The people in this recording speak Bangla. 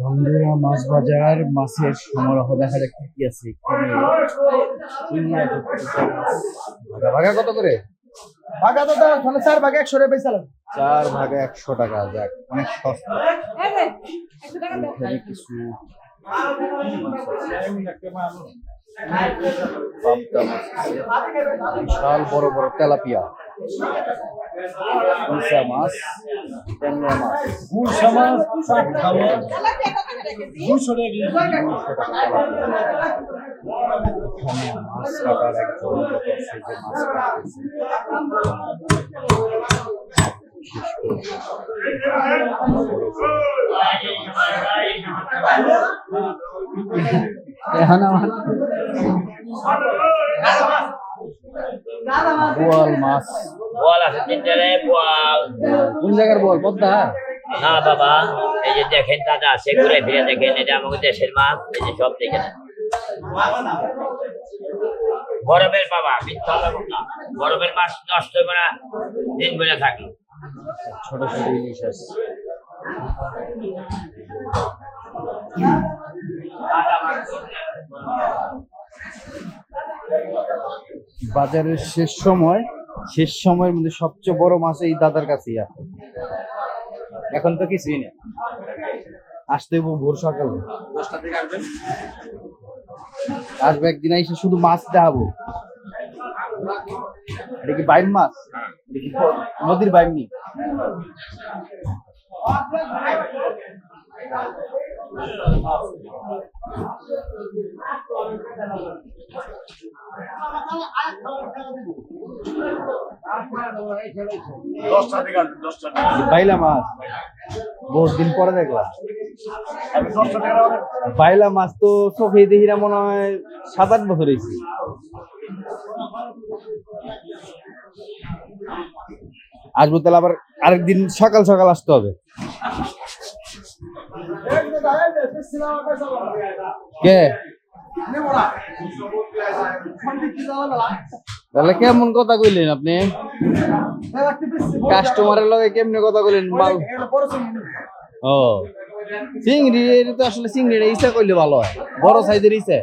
বন্ধুরা, মাছ বাজার, মাছের সমারোহ দেখা যাক কি আছে এখানে। চিংড়ি ধরতেছে মাছ। ভাগা ভাগা কত করে? ভাগা তো তাহলে 4 ভাগে 100 টাকা বেচালাম। 4 ভাগে 100 টাকা। যাক, অনেক সস্তা। এখানে কিছু পাবদা মাছ আছে, বিশাল বড় বড় তেলাপিয়া, ইসা মাছ, ট্যাংরা মাছ, গুলশা মাছ 60 টাকা। 200 টাকা। এখানে মাছ কাটার একজন লোক আছে যে মাছ কাটতেছে। বোয়াল মাছ, বোয়াল আছে তিনটে রে, বোয়াল। কোন জায়গার বোয়াল? পদ্মা? না বাবা, এই যে দেখেন দাদা, সে ঘুরে ফিরে দেখেন, এটা আমাদের দেশের মাছ, এই যে সব দেখেন। গরমের বাবা, মিথ্যা বলবো না, গরমের মাছ নষ্ট হবে না, দিন বেলা থাকলো। ছোট ছোট ইলিশ আছে। বাজারের শেষ সময়ের মধ্যে সবচেয়ে বড় মাছ এই দাদার কাছেই আছে। এখন তো কিছুই নেই, আসতে হইব ভোর সকালে। 10টা থেকে আসবেন। আসবে একদিন এসে শুধু মাছ দেখাবো। এটা কি বাইম মাছ? এটা কি নদীর বাইমনি? বাইলা মাছ বহুত দিন পরে দেখলাম। বাইলা মাছ তো চোখে দেখি না, মনে হয় 7-8 বছর হয়েছে। আসবো তাহলে, আবার আরেকদিন সকাল সকাল আসতে হবে। কে তাহলে কেমন কথা কইলেন আপনি? কাস্টমারের লগে কেমনে কথা কইলেন? মাল ও চিংড়ি, এটা তো আসলে চিংড়িটা ইচ্ছা করলে ভালো হয়, বড় সাইজের ইচ্ছা।